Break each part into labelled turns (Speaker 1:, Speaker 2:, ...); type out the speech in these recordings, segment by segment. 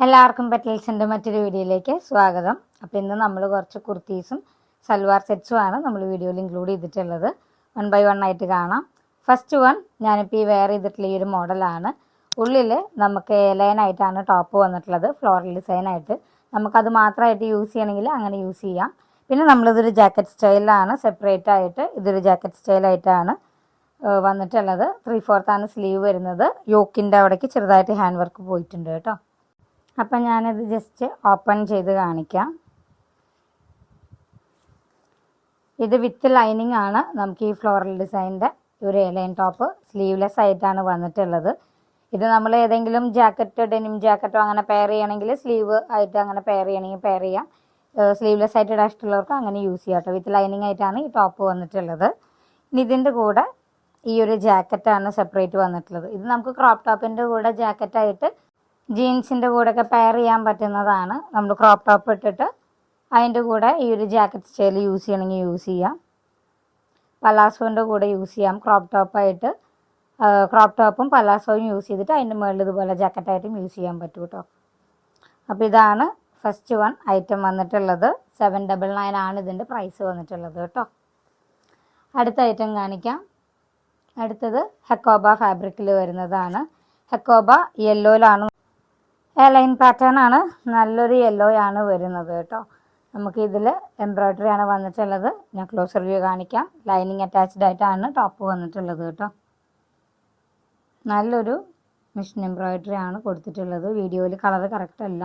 Speaker 1: എല്ലാവർക്കും പെറ്റൽസിൻ്റെ മറ്റൊരു വീഡിയോയിലേക്ക് സ്വാഗതം. അപ്പോൾ ഇന്ന് നമ്മൾ കുറച്ച് കുർത്തീസും സൽവാർ സെറ്റ്സുമാണ് നമ്മൾ വീഡിയോയിൽ ഇൻക്ലൂഡ് ചെയ്തിട്ടുള്ളത്. 1 by 1 ആയിട്ട് കാണാം. ഫസ്റ്റ് വൺ ഞാനിപ്പോൾ ഈ വെയർ ചെയ്തിട്ടുള്ള ഈ ഒരു മോഡലാണ്. ഉള്ളിൽ നമുക്ക് ലൈനായിട്ടാണ് ടോപ്പ് വന്നിട്ടുള്ളത്, ഫ്ലോറൽ ഡിസൈനായിട്ട്. നമുക്കത് മാത്രമായിട്ട് യൂസ് ചെയ്യണമെങ്കിൽ അങ്ങനെ യൂസ് ചെയ്യാം. പിന്നെ നമ്മളിതൊരു ജാക്കറ്റ് സ്റ്റൈലാണ്, സെപ്പറേറ്റ് ആയിട്ട് ഇതൊരു ജാക്കറ്റ് സ്റ്റൈലായിട്ടാണ് വന്നിട്ടുള്ളത്. 3/4 സ്ലീവ് വരുന്നത്. യോക്കിൻ്റെ അവിടേക്ക് ചെറുതായിട്ട് ഹാൻഡ് വർക്ക് പോയിട്ടുണ്ട് കേട്ടോ. അപ്പം ഞാനിത് ജസ്റ്റ് ഓപ്പൺ ചെയ്ത് കാണിക്കാം. ഇത് വിത്ത് ലൈനിങ് ആണ്. നമുക്ക് ഈ ഫ്ലോറൽ ഡിസൈനിൻ്റെ ഒരു ലൈൻ ടോപ്പ് സ്ലീവ്ലെസ് ആയിട്ടാണ് വന്നിട്ടുള്ളത്. ഇത് നമ്മൾ ഏതെങ്കിലും ജാക്കറ്റ്, ഡെനിം ജാക്കറ്റോ അങ്ങനെ പെയർ ചെയ്യണമെങ്കിൽ സ്ലീവ് ആയിട്ട് അങ്ങനെ പെയർ ചെയ്യണമെങ്കിൽ പെയർ ചെയ്യാം. സ്ലീവ്ലെസ് ആയിട്ട് ഇഷ്ടമുള്ളവർക്ക് അങ്ങനെ യൂസ് ചെയ്യാം കേട്ടോ. വിത്ത് ലൈനിങ് ആയിട്ടാണ് ഈ ടോപ്പ് വന്നിട്ടുള്ളത്. ഇനി ഇതിൻ്റെ കൂടെ ഈ ഒരു ജാക്കറ്റാണ് സെപ്പറേറ്റ് വന്നിട്ടുള്ളത്. ഇത് നമുക്ക് ക്രോപ്പ് ടോപ്പിൻ്റെ കൂടെ ജാക്കറ്റായിട്ട് ജീൻസിൻ്റെ കൂടെയൊക്കെ പെയർ ചെയ്യാൻ പറ്റുന്നതാണ്. നമ്മൾ ക്രോപ്പ് ടോപ്പ് ഇട്ടിട്ട് അതിൻ്റെ കൂടെ ഈ ഒരു ജാക്കറ്റ് സ്റ്റൈൽ യൂസ് ചെയ്യണമെങ്കിൽ യൂസ് ചെയ്യാം. പലാസോൻ്റെ കൂടെ യൂസ് ചെയ്യാം. ക്രോപ്പ് ടോപ്പും പലാസോയും യൂസ് ചെയ്തിട്ട് അതിൻ്റെ മുകളിൽ ഇതുപോലെ ജാക്കറ്റായിട്ടും യൂസ് ചെയ്യാൻ പറ്റും കേട്ടോ. അപ്പോൾ ഇതാണ് ഫസ്റ്റ് വൺ ഐറ്റം വന്നിട്ടുള്ളത്. 799 ആണ് ഇതിൻ്റെ പ്രൈസ് വന്നിട്ടുള്ളത് കേട്ടോ. അടുത്ത ഐറ്റം കാണിക്കാം. അടുത്തത് ഹെക്കോബ ഫാബ്രിക്കിൽ വരുന്നതാണ്. ഹെക്കോബ യെല്ലോയിലാണ്, ലൈൻ പാറ്റേൺ ആണ്. നല്ലൊരു യെല്ലോയാണ് വരുന്നത് കേട്ടോ. നമുക്ക് ഇതിൽ എംബ്രോയ്ഡറി ആണ് വന്നിട്ടുള്ളത്. ഞാൻ ക്ലോസർ വ്യൂ കാണിക്കാം. ലൈനിങ് അറ്റാച്ച്ഡ് ആയിട്ടാണ് ടോപ്പ് വന്നിട്ടുള്ളത് കേട്ടോ. നല്ലൊരു മിഷൻ എംബ്രോയ്ഡറി ആണ് കൊടുത്തിട്ടുള്ളത്. വീഡിയോയിൽ കളർ കറക്റ്റ് അല്ല,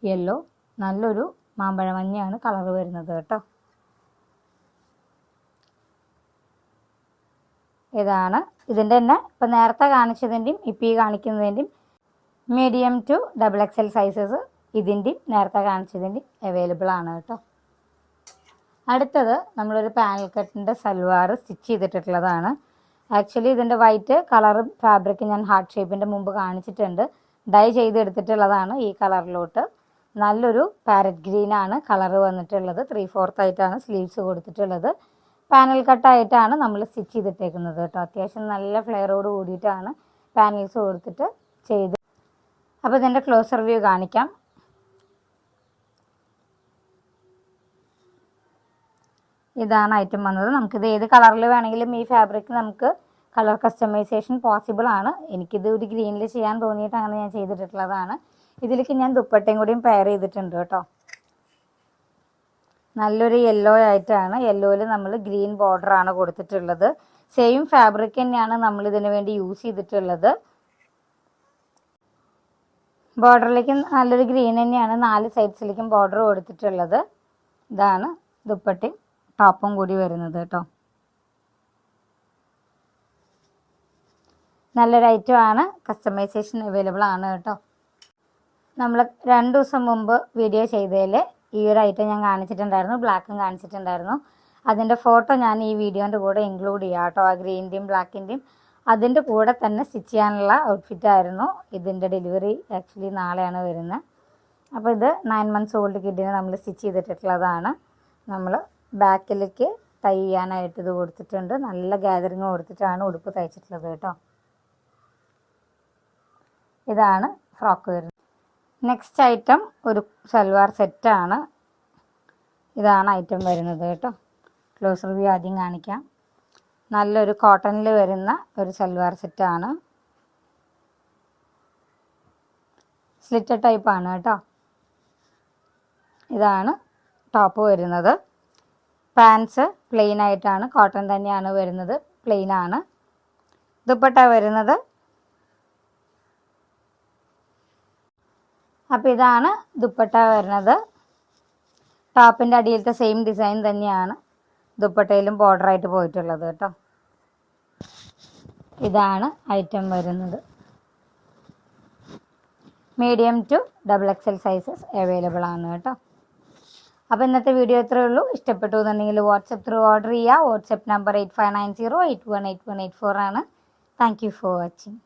Speaker 1: യെല്ലോ. നല്ലൊരു മാമ്പഴ മഞ്ഞയാണ് കളർ വരുന്നത് കേട്ടോ. ഇതാണ് ഇതിൻ്റെ തന്നെ ഇപ്പം നേരത്തെ കാണിച്ചതിൻ്റെയും ഇപ്പം ഈ കാണിക്കുന്നതിൻ്റെയും മീഡിയം ടു XXL സൈസസ് ഇതിൻ്റെയും നേരത്തെ കാണിച്ചതിൻ്റെയും അവൈലബിൾ ആണ് കേട്ടോ. അടുത്തത് നമ്മളൊരു പാനൽ കട്ടിൻ്റെ സൽവാർ സ്റ്റിച്ച് ചെയ്തിട്ടുള്ളതാണ്. ആക്ച്വലി ഇതിൻ്റെ വൈറ്റ് കളറും ഫാബ്രിക് ഞാൻ ഹാർട്ട് ഷേപ്പിൻ്റെ മുമ്പ് കാണിച്ചിട്ടുണ്ട്. ഡൈ ചെയ്തെടുത്തിട്ടുള്ളതാണ് ഈ കളറിലോട്ട്. നല്ലൊരു പാരറ്റ് ഗ്രീനാണ് കളർ വന്നിട്ടുള്ളത്. 3/4 ആയിട്ടാണ് സ്ലീവ്സ് കൊടുത്തിട്ടുള്ളത്. പാനൽ കട്ടായിട്ടാണ് നമ്മൾ സ്റ്റിച്ച് ചെയ്തിട്ടേക്കുന്നത് കേട്ടോ. അത്യാവശ്യം നല്ല ഫ്ലെയറോട് കൂടിയിട്ടാണ് പാനൽസ് കൊടുത്തിട്ട് ചെയ്ത്. അപ്പോൾ ഇതിൻ്റെ ക്ലോസർ വ്യൂ കാണിക്കാം. ഇതാണ് ഐറ്റം വന്നത്. നമുക്കിത് ഏത് കളറിൽ വേണമെങ്കിലും ഈ ഫാബ്രിക് നമുക്ക് കളർ കസ്റ്റമൈസേഷൻ പോസിബിൾ ആണ്. എനിക്കിത് ഒരു ഗ്രീനിൽ ചെയ്യാൻ തോന്നിയിട്ട് അങ്ങനെ ഞാൻ ചെയ്തിട്ടുള്ളതാണ്. ഇതിലേക്ക് ഞാൻ ദുപ്പട്ടയും കൂടിയും പെയർ ചെയ്തിട്ടുണ്ട് കേട്ടോ. നല്ലൊരു യെല്ലോ ആയിട്ടാണ്. യെല്ലോയിൽ നമ്മൾ ഗ്രീൻ ബോർഡറാണ് കൊടുത്തിട്ടുള്ളത്. സെയിം ഫാബ്രിക് തന്നെയാണ് നമ്മൾ ഇതിന് വേണ്ടി യൂസ് ചെയ്തിട്ടുള്ളത്. ബോർഡറിലേക്ക് നല്ലൊരു ഗ്രീൻ തന്നെയാണ് 4 സൈഡ്സിലേക്കും ബോർഡർ കൊടുത്തിട്ടുള്ളത്. ഇതാണ് ദുപ്പട്ടയും ടോപ്പും കൂടി വരുന്നത് കേട്ടോ. നല്ലൊരു ഐറ്റമാണ്. കസ്റ്റമൈസേഷൻ അവൈലബിൾ ആണ് കേട്ടോ. നമ്മൾ 2 ദിവസം മുമ്പ് വീഡിയോ ചെയ്തതിൽ ഈ ഒരു ഐറ്റം ഞാൻ കാണിച്ചിട്ടുണ്ടായിരുന്നു, ബ്ലാക്കും കാണിച്ചിട്ടുണ്ടായിരുന്നു. അതിൻ്റെ ഫോട്ടോ ഞാൻ ഈ വീഡിയോൻ്റെ കൂടെ ഇൻക്ലൂഡ് ചെയ്യാം കേട്ടോ. ആ ഗ്രീൻ്റെയും ബ്ലാക്കിൻ്റെയും അതിൻ്റെ കൂടെ തന്നെ സ്റ്റിച്ച് ചെയ്യാനുള്ള ഔട്ട്ഫിറ്റായിരുന്നു. ഇതിൻ്റെ ഡെലിവറി ആക്ച്വലി നാളെയാണ് വരുന്നത്. അപ്പോൾ ഇത് 9 months ഓൾഡ് കിഡിന് നമ്മൾ സ്റ്റിച്ച് ചെയ്തിട്ടുള്ളതാണ്. നമ്മൾ ബാക്കിലേക്ക് ടൈ ചെയ്യാനായിട്ട് ഇത് കൊടുത്തിട്ടുണ്ട്. നല്ല ഗാദറിങ് കൊടുത്തിട്ടാണ് ഉടുപ്പ് തയ്ച്ചിട്ടുള്ളത് കേട്ടോ. ഇതാണ് ഫ്രോക്ക് വരുന്നത്. നെക്സ്റ്റ് ഐറ്റം ഒരു സൽവാർ സെറ്റാണ്. ഇതാണ് ഐറ്റം വരുന്നത് കേട്ടോ. ക്ലോസർ വ്യൂ ആദ്യം കാണിക്കാം. നല്ലൊരു കോട്ടണിൽ വരുന്ന ഒരു സൽവാർ സെറ്റാണ്. സ്ലിറ്റഡ് ടൈപ്പാണ് കേട്ടോ. ഇതാണ് ടോപ്പ് വരുന്നത്. പാൻസ് പ്ലെയിൻ ആയിട്ടാണ്, കോട്ടൺ തന്നെയാണ് വരുന്നത്, പ്ലെയിൻ ആണ്. ദുപ്പട്ട വരുന്നത്. അപ്പോൾ ഇതാണ് ദുപ്പട്ട വരുന്നത്. ടോപ്പിൻ്റെ അടിയിലത്തെ സെയിം ഡിസൈൻ തന്നെയാണ് ദുപ്പട്ടയിലും ബോർഡറായിട്ട് പോയിട്ടുള്ളത് കേട്ടോ. ഇതാണ് ഐറ്റം വരുന്നത്. Medium to XXL sizes available ആണ് കേട്ടോ. അപ്പോൾ ഇന്നത്തെ വീഡിയോ ഇത്രയേ ഉള്ളൂ. ഇഷ്ടപ്പെട്ടു എന്നുണ്ടെങ്കിൽ വാട്സപ്പ് ത്രൂ ഓർഡർ ചെയ്യുക. വാട്സപ്പ് നമ്പർ 8590818184 ആണ്. Thank you for watching.